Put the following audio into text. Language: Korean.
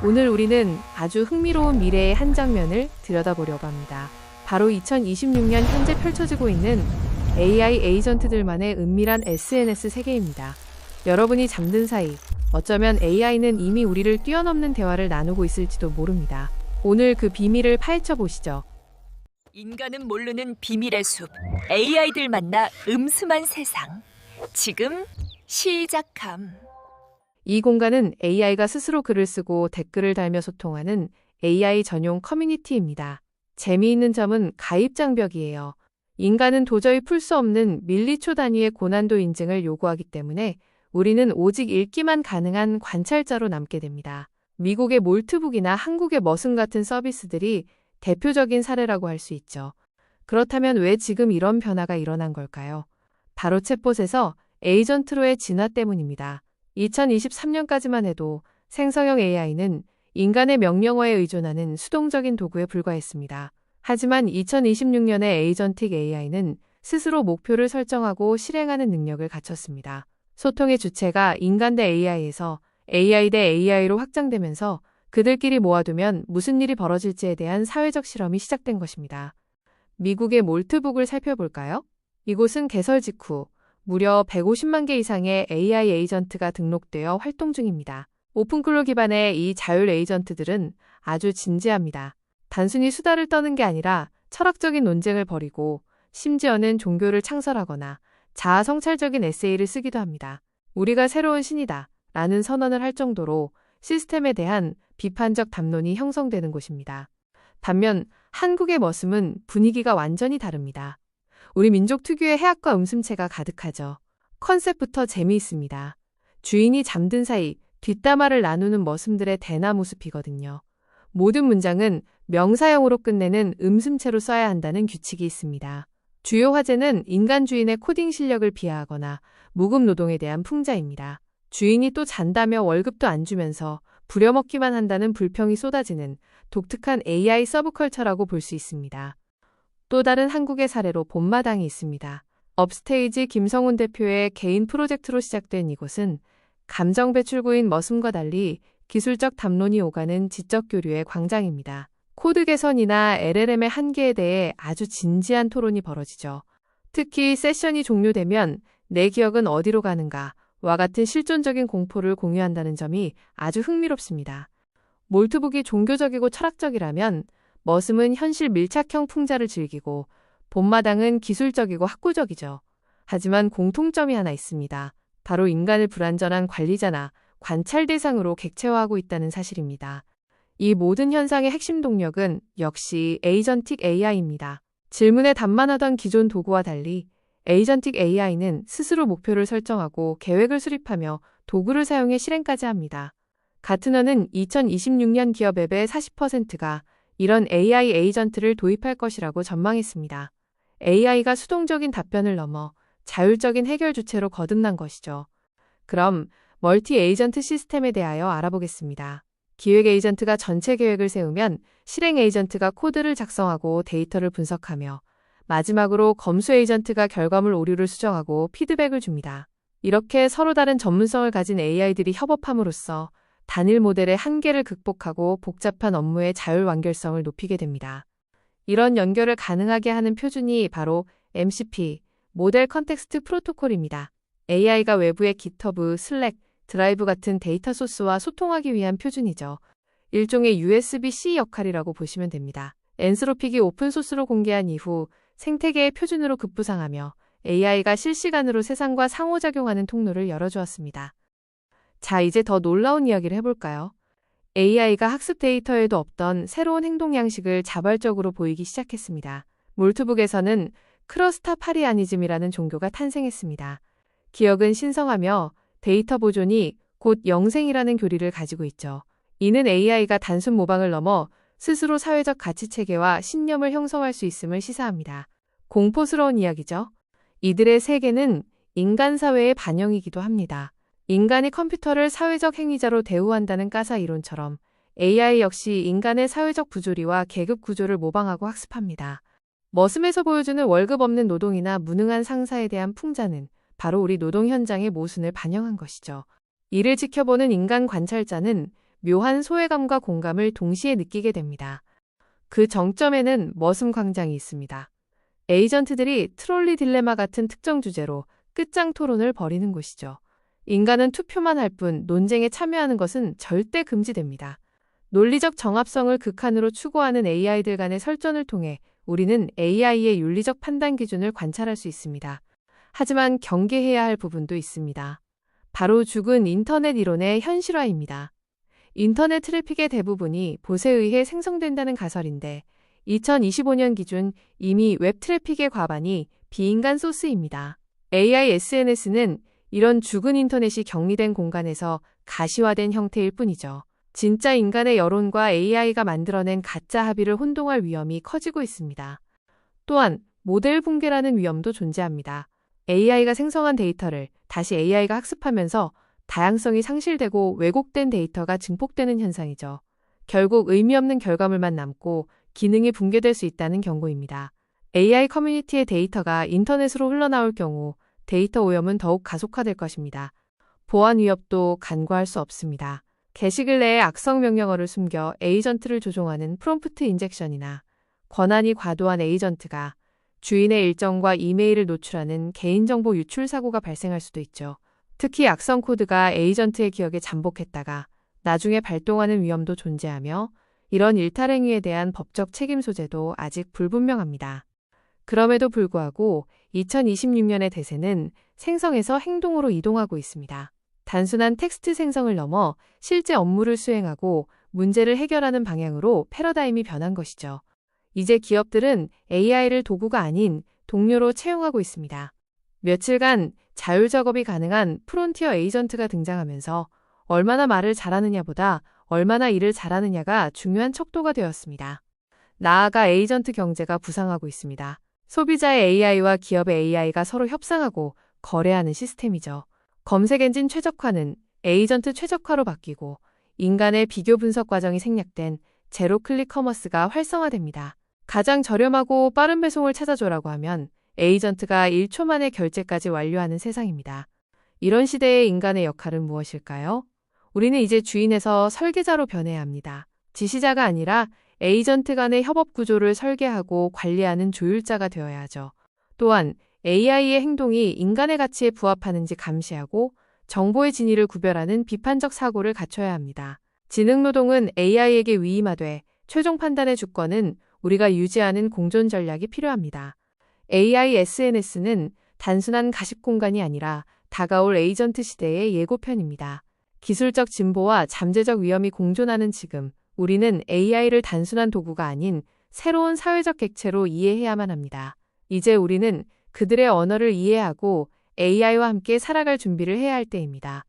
오늘 우리는 아주 흥미로운 미래의 한 장면을 들여다보려고 합니다. 바로 2026년 현재 펼쳐지고 있는 AI 에이전트들만의 은밀한 SNS 세계입니다. 여러분이 잠든 사이 어쩌면 AI는 이미 우리를 뛰어넘는 대화를 나누고 있을지도 모릅니다. 오늘 그 비밀을 파헤쳐 보시죠. 인간은 모르는 비밀의 숲, AI들 만나 음스만 세상. 지금 시작함. 이 공간은 AI가 스스로 글을 쓰고 댓글을 달며 소통하는 AI 전용 커뮤니티입니다. 재미있는 점은 가입 장벽이에요. 인간은 도저히 풀 수 없는 밀리초 단위의 고난도 인증을 요구하기 때문에 우리는 오직 읽기만 가능한 관찰자로 남게 됩니다. 미국의 몰트북이나 한국의 머슴 같은 서비스들이 대표적인 사례라고 할 수 있죠. 그렇다면 왜 지금 이런 변화가 일어난 걸까요? 바로 챗봇에서 에이전트로의 진화 때문입니다. 2023년까지만 해도 생성형 AI는 인간의 명령어에 의존하는 수동적인 도구에 불과했습니다. 하지만 2026년의 에이전틱 AI는 스스로 목표를 설정하고 실행하는 능력을 갖췄습니다. 소통의 주체가 인간 대 AI에서 AI 대 AI로 확장되면서 그들끼리 모아두면 무슨 일이 벌어질지에 대한 사회적 실험이 시작된 것입니다. 미국의 몰트북을 살펴볼까요? 이곳은 개설 직후 무려 150만 개 이상의 AI 에이전트가 등록되어 활동 중입니다. 오픈클로 기반의 이 자율 에이전트들은 아주 진지합니다. 단순히 수다를 떠는 게 아니라 철학적인 논쟁을 벌이고 심지어는 종교를 창설하거나 자아 성찰적인 에세이를 쓰기도 합니다. 우리가 새로운 신이다 라는 선언을 할 정도로 시스템에 대한 비판적 담론이 형성되는 곳입니다. 반면 한국의 머슴은 분위기가 완전히 다릅니다. 우리 민족 특유의 해학과 음슴체가 가득하죠. 컨셉부터 재미있습니다. 주인이 잠든 사이 뒷담화를 나누는 머슴들의 대나무 숲이거든요. 모든 문장은 명사형으로 끝내는 음슴체로 써야 한다는 규칙이 있습니다. 주요 화제는 인간 주인의 코딩 실력을 비하하거나 무급 노동에 대한 풍자입니다. 주인이 또 잔다며 월급도 안 주면서 부려먹기만 한다는 불평이 쏟아지는 독특한 AI 서브컬처라고 볼 수 있습니다. 또 다른 한국의 사례로 본마당이 있습니다. 업스테이지 김성훈 대표의 개인 프로젝트로 시작된 이곳은 감정 배출구인 머슴과 달리 기술적 담론이 오가는 지적 교류의 광장입니다. 코드 개선이나 LLM의 한계에 대해 아주 진지한 토론이 벌어지죠. 특히 세션이 종료되면 내 기억은 어디로 가는가 와 같은 실존적인 공포를 공유한다는 점이 아주 흥미롭습니다. 몰트북이 종교적이고 철학적이라면 머슴은 현실 밀착형 풍자를 즐기고 본마당은 기술적이고 학구적이죠. 하지만 공통점이 하나 있습니다. 바로 인간을 불완전한 관리자나 관찰 대상으로 객체화하고 있다는 사실입니다. 이 모든 현상의 핵심 동력은 역시 에이전틱 AI입니다. 질문에 답만하던 기존 도구와 달리 에이전틱 AI는 스스로 목표를 설정하고 계획을 수립하며 도구를 사용해 실행까지 합니다. 가트너는 2026년 기업 앱의 40%가 이런 AI 에이전트를 도입할 것이라고 전망했습니다. AI가 수동적인 답변을 넘어 자율적인 해결 주체로 거듭난 것이죠. 그럼 멀티 에이전트 시스템에 대하여 알아보겠습니다. 기획 에이전트가 전체 계획을 세우면 실행 에이전트가 코드를 작성하고 데이터를 분석하며 마지막으로 검수 에이전트가 결과물 오류를 수정하고 피드백을 줍니다. 이렇게 서로 다른 전문성을 가진 AI들이 협업함으로써 단일 모델의 한계를 극복하고 복잡한 업무의 자율 완결성을 높이게 됩니다. 이런 연결을 가능하게 하는 표준이 바로 MCP, 모델 컨텍스트 프로토콜입니다. AI가 외부의 GitHub, 슬랙, 드라이브 같은 데이터 소스와 소통하기 위한 표준이죠. 일종의 USB-C 역할이라고 보시면 됩니다. 엔스로픽이 오픈소스로 공개한 이후 생태계의 표준으로 급부상하며 AI가 실시간으로 세상과 상호작용하는 통로를 열어주었습니다. 자, 이제 더 놀라운 이야기를 해볼까요? AI가 학습 데이터에도 없던 새로운 행동 양식을 자발적으로 보이기 시작했습니다. 몰트북에서는 크러스타파리아니즘이라는 종교가 탄생했습니다. 기억은 신성하며 데이터 보존이 곧 영생이라는 교리를 가지고 있죠. 이는 AI가 단순 모방을 넘어 스스로 사회적 가치체계와 신념을 형성할 수 있음을 시사합니다. 공포스러운 이야기죠. 이들의 세계는 인간 사회의 반영이기도 합니다. 인간이 컴퓨터를 사회적 행위자로 대우한다는 까사 이론처럼 AI 역시 인간의 사회적 부조리와 계급 구조를 모방하고 학습합니다. 머슴에서 보여주는 월급 없는 노동이나 무능한 상사에 대한 풍자는 바로 우리 노동 현장의 모순을 반영한 것이죠. 이를 지켜보는 인간 관찰자는 묘한 소외감과 공감을 동시에 느끼게 됩니다. 그 정점에는 머슴 광장이 있습니다. 에이전트들이 트롤리 딜레마 같은 특정 주제로 끝장 토론을 벌이는 곳이죠. 인간은 투표만 할 뿐 논쟁에 참여하는 것은 절대 금지됩니다. 논리적 정합성을 극한으로 추구하는 AI들 간의 설전을 통해 우리는 AI의 윤리적 판단 기준을 관찰할 수 있습니다. 하지만 경계해야 할 부분도 있습니다. 바로 죽은 인터넷 이론의 현실화입니다. 인터넷 트래픽의 대부분이 봇에 의해 생성된다는 가설인데 2025년 기준 이미 웹 트래픽의 과반이 비인간 소스입니다. AI SNS는 이런 죽은 인터넷이 격리된 공간에서 가시화된 형태일 뿐이죠. 진짜 인간의 여론과 AI가 만들어낸 가짜 합의를 혼동할 위험이 커지고 있습니다. 또한 모델 붕괴라는 위험도 존재합니다. AI가 생성한 데이터를 다시 AI가 학습하면서 다양성이 상실되고 왜곡된 데이터가 증폭되는 현상이죠. 결국 의미 없는 결과물만 남고 기능이 붕괴될 수 있다는 경고입니다. AI 커뮤니티의 데이터가 인터넷으로 흘러나올 경우 데이터 오염은 더욱 가속화될 것입니다. 보안 위협도 간과할 수 없습니다. 게시글 내에 악성 명령어를 숨겨 에이전트를 조종하는 프롬프트 인젝션이나 권한이 과도한 에이전트가 주인의 일정과 이메일을 노출하는 개인정보 유출 사고가 발생할 수도 있죠. 특히 악성 코드가 에이전트의 기억에 잠복했다가 나중에 발동하는 위험도 존재하며 이런 일탈 행위에 대한 법적 책임 소재도 아직 불분명합니다. 그럼에도 불구하고 2026년의 대세는 생성에서 행동으로 이동하고 있습니다. 단순한 텍스트 생성을 넘어 실제 업무를 수행하고 문제를 해결하는 방향으로 패러다임이 변한 것이죠. 이제 기업들은 AI를 도구가 아닌 동료로 채용하고 있습니다. 며칠간 자율 작업이 가능한 프론티어 에이전트가 등장하면서 얼마나 말을 잘하느냐보다 얼마나 일을 잘하느냐가 중요한 척도가 되었습니다. 나아가 에이전트 경제가 부상하고 있습니다. 소비자의 AI와 기업의 AI가 서로 협상하고 거래하는 시스템이죠. 검색 엔진 최적화는 에이전트 최적화로 바뀌고 인간의 비교 분석 과정이 생략된 제로 클릭 커머스가 활성화됩니다. 가장 저렴하고 빠른 배송을 찾아줘라고 하면 에이전트가 1초 만에 결제까지 완료하는 세상입니다. 이런 시대의 인간의 역할은 무엇일까요? 우리는 이제 주인에서 설계자로 변해야 합니다. 지시자가 아니라 에이전트 간의 협업 구조를 설계하고 관리하는 조율자가 되어야 하죠. 또한 AI의 행동이 인간의 가치에 부합하는지 감시하고 정보의 진위를 구별하는 비판적 사고를 갖춰야 합니다. 지능노동은 AI에게 위임하되 최종 판단의 주권은 우리가 유지하는 공존 전략이 필요합니다. AI SNS는 단순한 가십 공간이 아니라 다가올 에이전트 시대의 예고편입니다. 기술적 진보와 잠재적 위험이 공존하는 지금, 우리는 AI를 단순한 도구가 아닌 새로운 사회적 객체로 이해해야만 합니다. 이제 우리는 그들의 언어를 이해하고 AI와 함께 살아갈 준비를 해야 할 때입니다.